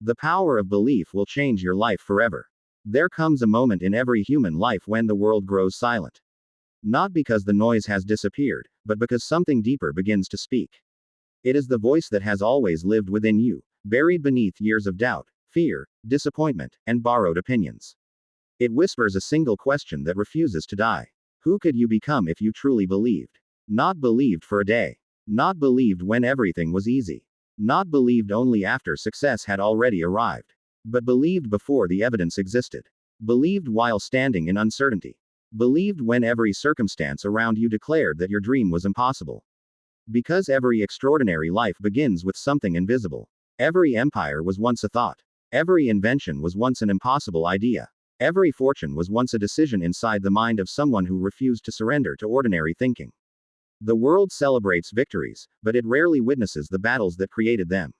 The power of belief will change your life forever. There comes a moment in every human life when the world grows silent. Not because the noise has disappeared, but because something deeper begins to speak. It is the voice that has always lived within you, buried beneath years of doubt, fear, disappointment, and borrowed opinions. It whispers a single question that refuses to die. Who could you become if you truly believed? Not believed for a day. Not believed when everything was easy. Not believed only after success had already arrived. But believed before the evidence existed. Believed while standing in uncertainty. Believed when every circumstance around you declared that your dream was impossible. Because every extraordinary life begins with something invisible. Every empire was once a thought. Every invention was once an impossible idea. Every fortune was once a decision inside the mind of someone who refused to surrender to ordinary thinking. The world celebrates victories, but it rarely witnesses the battles that created them.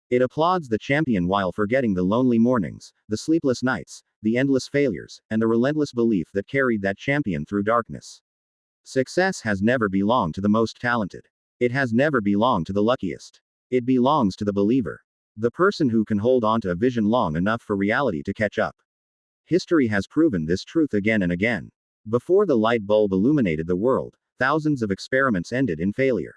It applauds the champion while forgetting the lonely mornings, the sleepless nights, the endless failures, and the relentless belief that carried that champion through darkness. Success has never belonged to the most talented. It has never belonged to the luckiest. It belongs to the believer. The person who can hold on to a vision long enough for reality to catch up. History has proven this truth again and again. Before the light bulb illuminated the world, thousands of experiments ended in failure.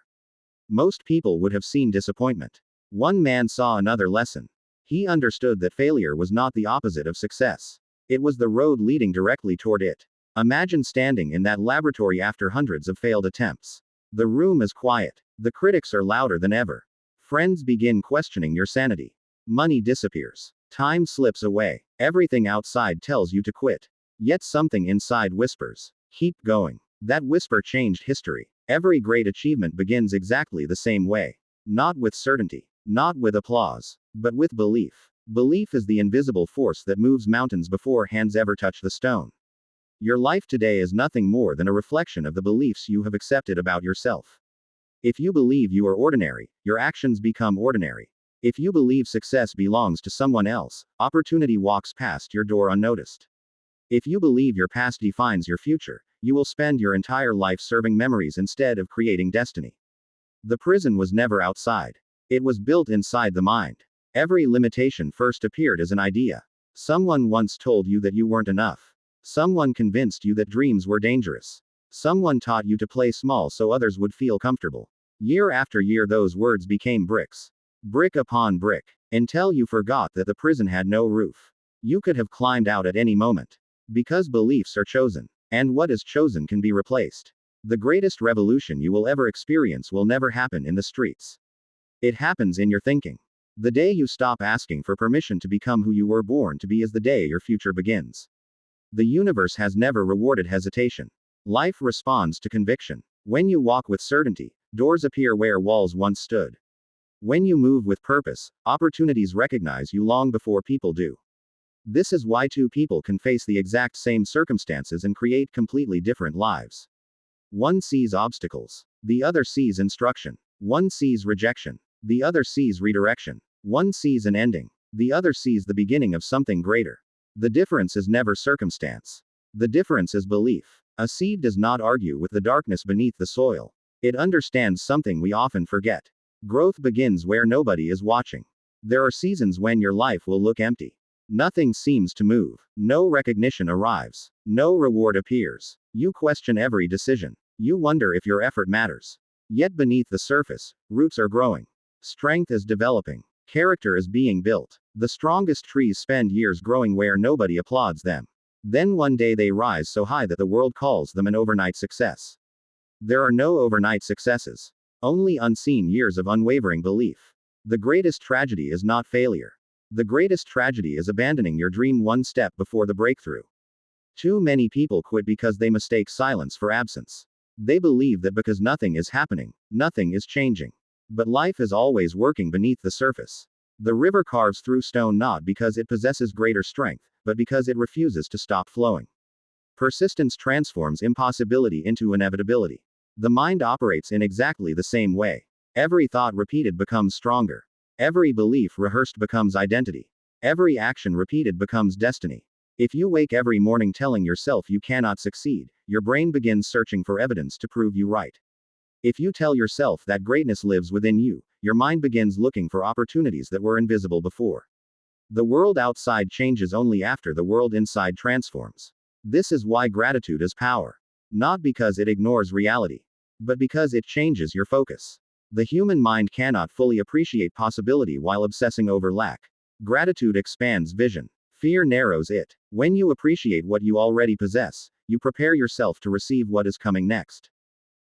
Most people would have seen disappointment. One man saw another lesson. He understood that failure was not the opposite of success. It was the road leading directly toward it. Imagine standing in that laboratory after hundreds of failed attempts. The room is quiet. The critics are louder than ever. Friends begin questioning your sanity. Money disappears. Time slips away. Everything outside tells you to quit. Yet something inside whispers, keep going. That whisper changed history. Every great achievement begins exactly the same way. Not with certainty. Not with applause. But with belief. Belief is the invisible force that moves mountains before hands ever touch the stone. Your life today is nothing more than a reflection of the beliefs you have accepted about yourself. If you believe you are ordinary, your actions become ordinary. If you believe success belongs to someone else, opportunity walks past your door unnoticed. If you believe your past defines your future, you will spend your entire life serving memories instead of creating destiny. The prison was never outside. It was built inside the mind. Every limitation first appeared as an idea. Someone once told you that you weren't enough. Someone convinced you that dreams were dangerous. Someone taught you to play small so others would feel comfortable. Year after year, those words became bricks. Brick upon brick. Until you forgot that the prison had no roof. You could have climbed out at any moment. Because beliefs are chosen. And what is chosen can be replaced. The greatest revolution you will ever experience will never happen in the streets. It happens in your thinking. The day you stop asking for permission to become who you were born to be is the day your future begins. The universe has never rewarded hesitation. Life responds to conviction. When you walk with certainty, doors appear where walls once stood. When you move with purpose, opportunities recognize you long before people do. This is why two people can face the exact same circumstances and create completely different lives. One sees obstacles. The other sees instruction. One sees rejection. The other sees redirection. One sees an ending. The other sees the beginning of something greater. The difference is never circumstance. The difference is belief. A seed does not argue with the darkness beneath the soil. It understands something we often forget. Growth begins where nobody is watching. There are seasons when your life will look empty. Nothing seems to move. No recognition arrives. No reward appears. You question every decision. You wonder if your effort matters. Yet beneath the surface, roots are growing. Strength is developing. Character is being built. The strongest trees spend years growing where nobody applauds them. Then one day they rise so high that the world calls them an overnight success. There are no overnight successes. Only unseen years of unwavering belief. The greatest tragedy is not failure. The greatest tragedy is abandoning your dream one step before the breakthrough. Too many people quit because they mistake silence for absence. They believe that because nothing is happening, nothing is changing. But life is always working beneath the surface. The river carves through stone not because it possesses greater strength, but because it refuses to stop flowing. Persistence transforms impossibility into inevitability. The mind operates in exactly the same way. Every thought repeated becomes stronger. Every belief rehearsed becomes identity. Every action repeated becomes destiny. If you wake every morning telling yourself you cannot succeed, your brain begins searching for evidence to prove you right. If you tell yourself that greatness lives within you, your mind begins looking for opportunities that were invisible before. The world outside changes only after the world inside transforms. This is why gratitude is power. Not because it ignores reality, but because it changes your focus. The human mind cannot fully appreciate possibility while obsessing over lack. Gratitude expands vision. Fear narrows it. When you appreciate what you already possess, you prepare yourself to receive what is coming next.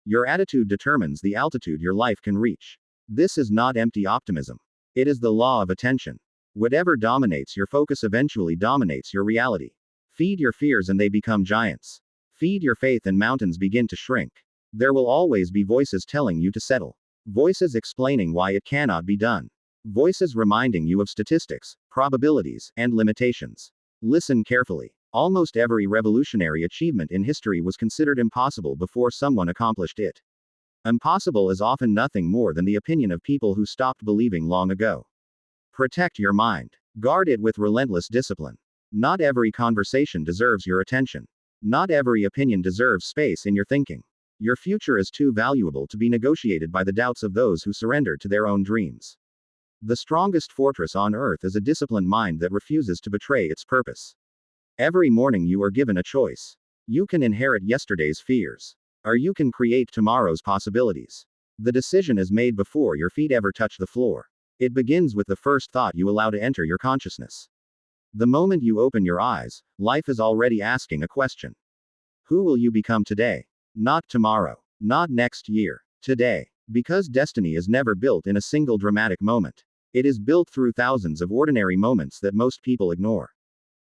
Your attitude determines the altitude your life can reach. This is not empty optimism. It is the law of attention. Whatever dominates your focus eventually dominates your reality. Feed your fears and they become giants. Feed your faith and mountains begin to shrink. There will always be voices telling you to settle. Voices explaining why it cannot be done. Voices reminding you of statistics, probabilities, and limitations. Listen carefully. Almost every revolutionary achievement in history was considered impossible before someone accomplished it. Impossible is often nothing more than the opinion of people who stopped believing long ago. Protect your mind. Guard it with relentless discipline. Not every conversation deserves your attention. Not every opinion deserves space in your thinking. Your future is too valuable to be negotiated by the doubts of those who surrender to their own dreams. The strongest fortress on earth is a disciplined mind that refuses to betray its purpose. Every morning you are given a choice. You can inherit yesterday's fears, or you can create tomorrow's possibilities. The decision is made before your feet ever touch the floor. It begins with the first thought you allow to enter your consciousness. The moment you open your eyes, life is already asking a question. Who will you become today? Not tomorrow. Not next year. Today. Because destiny is never built in a single dramatic moment. It is built through thousands of ordinary moments that most people ignore.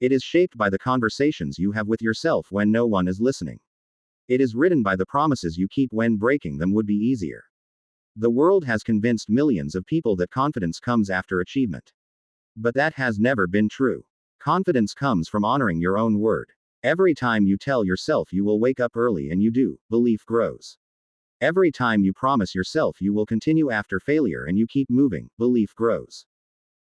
It is shaped by the conversations you have with yourself when no one is listening. It is written by the promises you keep when breaking them would be easier. The world has convinced millions of people that confidence comes after achievement. But that has never been true. Confidence comes from honoring your own word. Every time you tell yourself you will wake up early and you do, belief grows. Every time you promise yourself you will continue after failure and you keep moving, belief grows.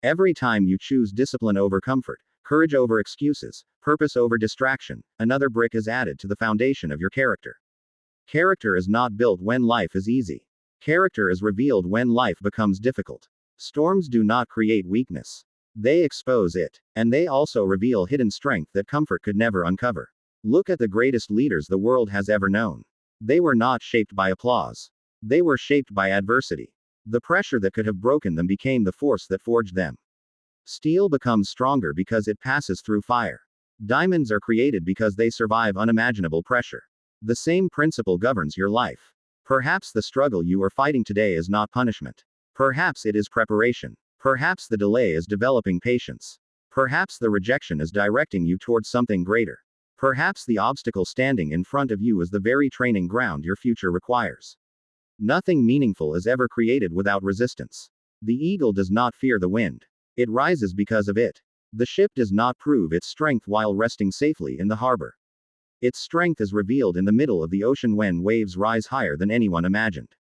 Every time you choose discipline over comfort, courage over excuses, purpose over distraction, another brick is added to the foundation of your character. Character is not built when life is easy. Character is revealed when life becomes difficult. Storms do not create weakness. They expose it. And they also reveal hidden strength that comfort could never uncover. Look at the greatest leaders the world has ever known. They were not shaped by applause. They were shaped by adversity. The pressure that could have broken them became the force that forged them. Steel becomes stronger because it passes through fire. Diamonds are created because they survive unimaginable pressure. The same principle governs your life. Perhaps the struggle you are fighting today is not punishment. Perhaps it is preparation. Perhaps the delay is developing patience. Perhaps the rejection is directing you towards something greater. Perhaps the obstacle standing in front of you is the very training ground your future requires. Nothing meaningful is ever created without resistance. The eagle does not fear the wind. It rises because of it. The ship does not prove its strength while resting safely in the harbor. Its strength is revealed in the middle of the ocean when waves rise higher than anyone imagined.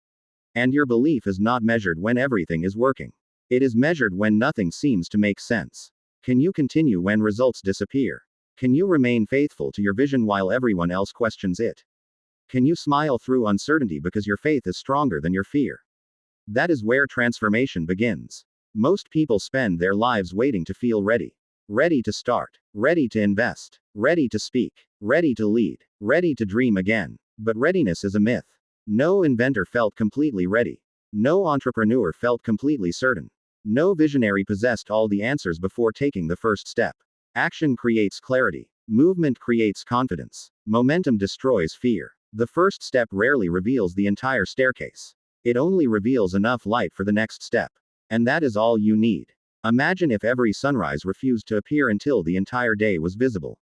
And your belief is not measured when everything is working. It is measured when nothing seems to make sense. Can you continue when results disappear? Can you remain faithful to your vision while everyone else questions it? Can you smile through uncertainty because your faith is stronger than your fear? That is where transformation begins. Most people spend their lives waiting to feel ready. Ready to start. Ready to invest. Ready to speak. Ready to lead. Ready to dream again. But readiness is a myth. No inventor felt completely ready. No entrepreneur felt completely certain. No visionary possessed all the answers before taking the first step. Action creates clarity. Movement creates confidence. Momentum destroys fear. The first step rarely reveals the entire staircase. It only reveals enough light for the next step. And that is all you need. Imagine if every sunrise refused to appear until the entire day was visible.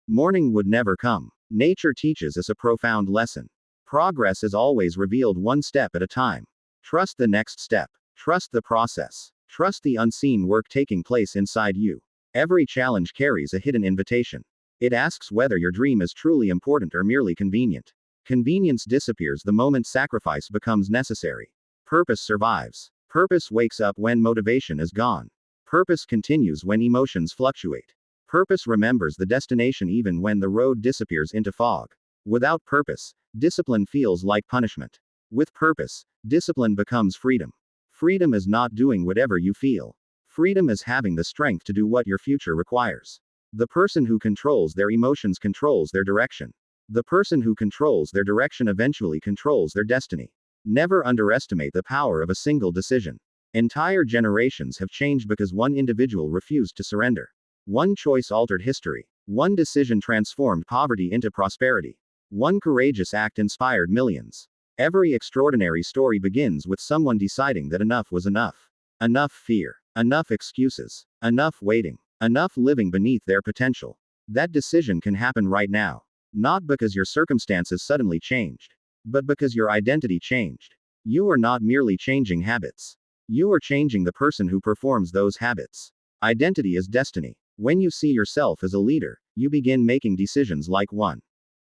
Morning would never come. Nature teaches us a profound lesson. Progress is always revealed one step at a time. Trust the next step. Trust the process. Trust the unseen work taking place inside you. Every challenge carries a hidden invitation. It asks whether your dream is truly important or merely convenient. Convenience disappears the moment sacrifice becomes necessary. Purpose survives. Purpose wakes up when motivation is gone. Purpose continues when emotions fluctuate. Purpose remembers the destination even when the road disappears into fog. Without purpose, discipline feels like punishment. With purpose, discipline becomes freedom. Freedom is not doing whatever you feel. Freedom is having the strength to do what your future requires. The person who controls their emotions controls their direction. The person who controls their direction eventually controls their destiny. Never underestimate the power of a single decision. Entire generations have changed because one individual refused to surrender. One choice altered history. One decision transformed poverty into prosperity. One courageous act inspired millions. Every extraordinary story begins with someone deciding that enough was enough. Enough fear. Enough excuses. Enough waiting. Enough living beneath their potential. That decision can happen right now. Not because your circumstances suddenly changed, but because your identity changed. You are not merely changing habits. You are changing the person who performs those habits. Identity is destiny. When you see yourself as a leader, you begin making decisions like one.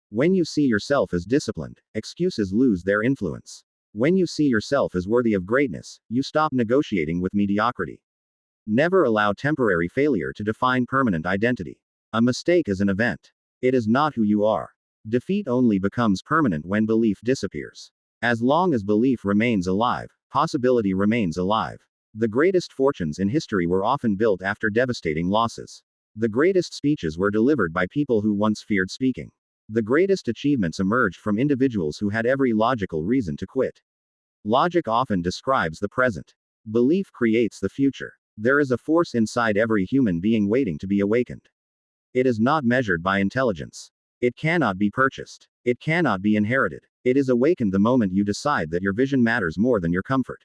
When you see yourself as disciplined, excuses lose their influence. When you see yourself as worthy of greatness, you stop negotiating with mediocrity. Never allow temporary failure to define permanent identity. A mistake is an event. It is not who you are. Defeat only becomes permanent when belief disappears. As long as belief remains alive, possibility remains alive. The greatest fortunes in history were often built after devastating losses. The greatest speeches were delivered by people who once feared speaking. The greatest achievements emerged from individuals who had every logical reason to quit. Logic often describes the present. Belief creates the future. There is a force inside every human being waiting to be awakened. It is not measured by intelligence. It cannot be purchased. It cannot be inherited. It is awakened the moment you decide that your vision matters more than your comfort.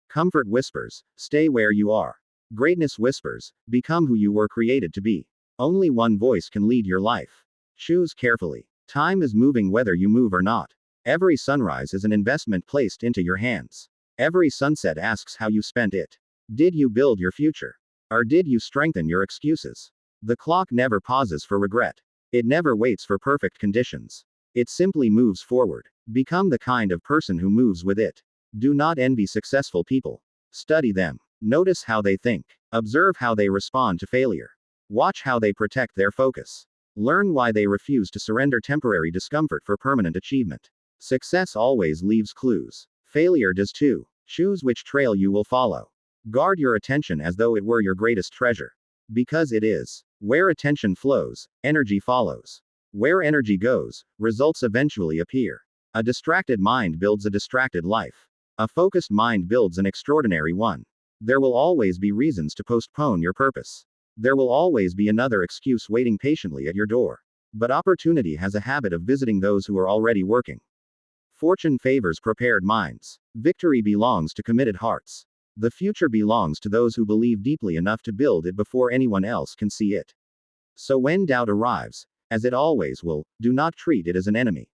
Comfort whispers, stay where you are. Greatness whispers, become who you were created to be. Only one voice can lead your life. Choose carefully. Time is moving whether you move or not. Every sunrise is an investment placed into your hands. Every sunset asks how you spent it. Did you build your future? Or did you strengthen your excuses? The clock never pauses for regret. It never waits for perfect conditions. It simply moves forward. Become the kind of person who moves with it. Do not envy successful people. Study them. Notice how they think. Observe how they respond to failure. Watch how they protect their focus. Learn why they refuse to surrender temporary discomfort for permanent achievement. Success always leaves clues. Failure does too. Choose which trail you will follow. Guard your attention as though it were your greatest treasure. Because it is. Where attention flows, energy follows. Where energy goes, results eventually appear. A distracted mind builds a distracted life. A focused mind builds an extraordinary one. There will always be reasons to postpone your purpose. There will always be another excuse waiting patiently at your door. But opportunity has a habit of visiting those who are already working. Fortune favors prepared minds. Victory belongs to committed hearts. The future belongs to those who believe deeply enough to build it before anyone else can see it. So when doubt arrives, as it always will, do not treat it as an enemy.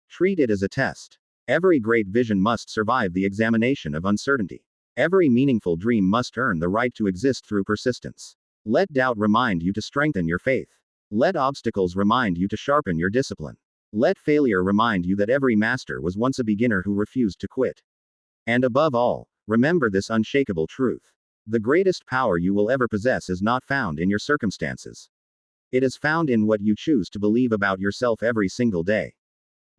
Treat it as a test. Every great vision must survive the examination of uncertainty. Every meaningful dream must earn the right to exist through persistence. Let doubt remind you to strengthen your faith. Let obstacles remind you to sharpen your discipline. Let failure remind you that every master was once a beginner who refused to quit. And above all, remember this unshakable truth. The greatest power you will ever possess is not found in your circumstances. It is found in what you choose to believe about yourself every single day.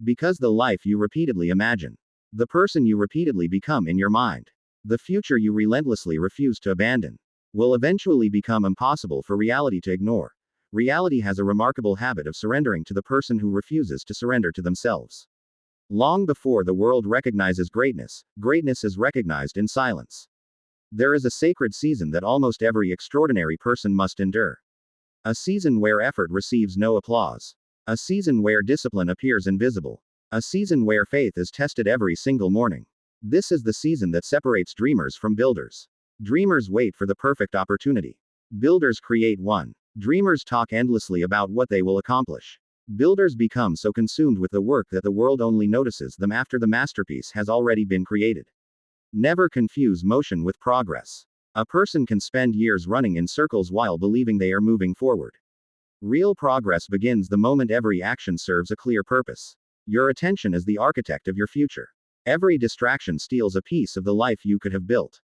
Because the life you repeatedly imagine, the person you repeatedly become in your mind, the future you relentlessly refuse to abandon, will eventually become impossible for reality to ignore. Reality has a remarkable habit of surrendering to the person who refuses to surrender to themselves. Long before the world recognizes greatness, greatness is recognized in silence. There is a sacred season that almost every extraordinary person must endure. A season where effort receives no applause. A season where discipline appears invisible. A season where faith is tested every single morning. This is the season that separates dreamers from builders. Dreamers wait for the perfect opportunity. Builders create one. Dreamers talk endlessly about what they will accomplish. Builders become so consumed with the work that the world only notices them after the masterpiece has already been created. Never confuse motion with progress. A person can spend years running in circles while believing they are moving forward. Real progress begins the moment every action serves a clear purpose. Your attention is the architect of your future. Every distraction steals a piece of the life you could have built.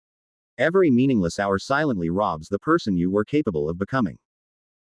Every meaningless hour silently robs the person you were capable of becoming.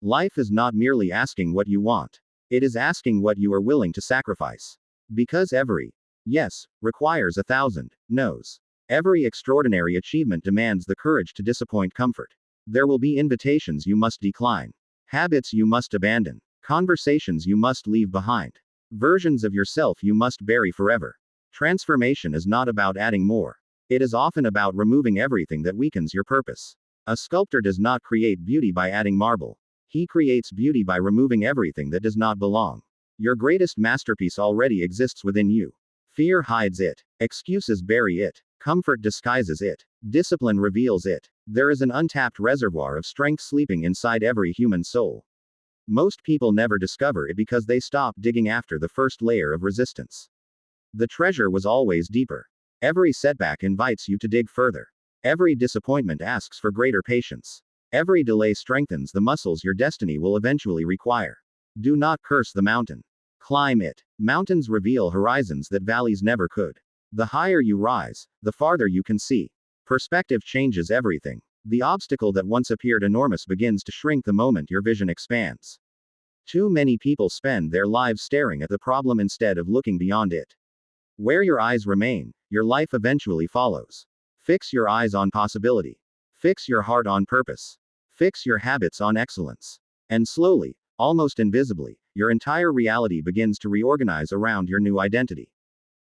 Life is not merely asking what you want. It is asking what you are willing to sacrifice. Because every yes requires 1,000 no's. Every extraordinary achievement demands the courage to disappoint comfort. There will be invitations you must decline, habits you must abandon, conversations you must leave behind, versions of yourself you must bury forever. Transformation is not about adding more. It is often about removing everything that weakens your purpose. A sculptor does not create beauty by adding marble. He creates beauty by removing everything that does not belong. Your greatest masterpiece already exists within you. Fear hides it. Excuses bury it. Comfort disguises it. Discipline reveals it. There is an untapped reservoir of strength sleeping inside every human soul. Most people never discover it because they stop digging after the first layer of resistance. The treasure was always deeper. Every setback invites you to dig further. Every disappointment asks for greater patience. Every delay strengthens the muscles your destiny will eventually require. Do not curse the mountain. Climb it. Mountains reveal horizons that valleys never could. The higher you rise, the farther you can see. Perspective changes everything. The obstacle that once appeared enormous begins to shrink the moment your vision expands. Too many people spend their lives staring at the problem instead of looking beyond it. Where your eyes remain, your life eventually follows. Fix your eyes on possibility. Fix your heart on purpose. Fix your habits on excellence. And slowly, almost invisibly, your entire reality begins to reorganize around your new identity.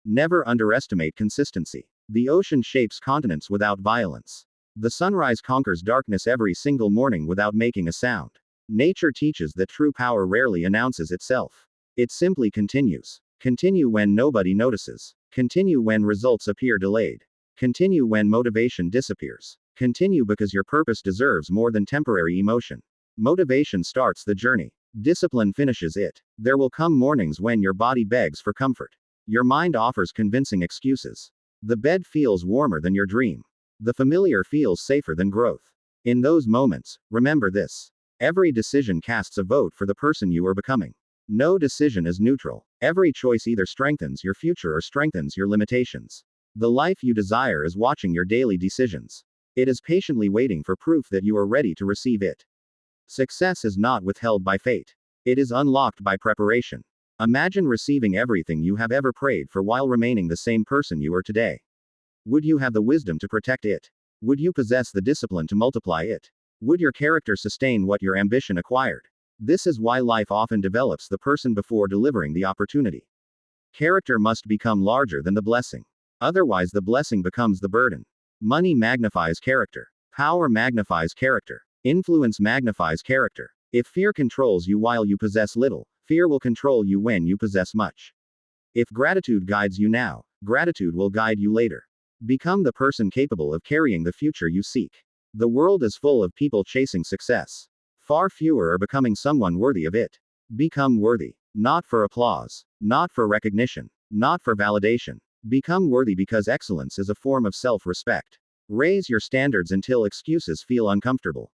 Never underestimate consistency. The ocean shapes continents without violence. The sunrise conquers darkness every single morning without making a sound. Nature teaches that true power rarely announces itself. It simply continues. Continue when nobody notices. Continue when results appear delayed. Continue when motivation disappears. Continue because your purpose deserves more than temporary emotion. Motivation starts the journey. Discipline finishes it. There will come mornings when your body begs for comfort. Your mind offers convincing excuses. The bed feels warmer than your dream. The familiar feels safer than growth. In those moments, remember this. Every decision casts a vote for the person you are becoming. No decision is neutral. Every choice either strengthens your future or strengthens your limitations. The life you desire is watching your daily decisions. It is patiently waiting for proof that you are ready to receive it. Success is not withheld by fate. It is unlocked by preparation. Imagine receiving everything you have ever prayed for while remaining the same person you are today. Would you have the wisdom to protect it? Would you possess the discipline to multiply it? Would your character sustain what your ambition acquired? This is why life often develops the person before delivering the opportunity. Character must become larger than the blessing. Otherwise, the blessing becomes the burden. Money magnifies character. Power magnifies character. Influence magnifies character. If fear controls you while you possess little, fear will control you when you possess much. If gratitude guides you now, gratitude will guide you later. Become the person capable of carrying the future you seek. The world is full of people chasing success. Far fewer are becoming someone worthy of it. Become worthy. Not for applause. Not for recognition. Not for validation. Become worthy because excellence is a form of self-respect. Raise your standards until excuses feel uncomfortable.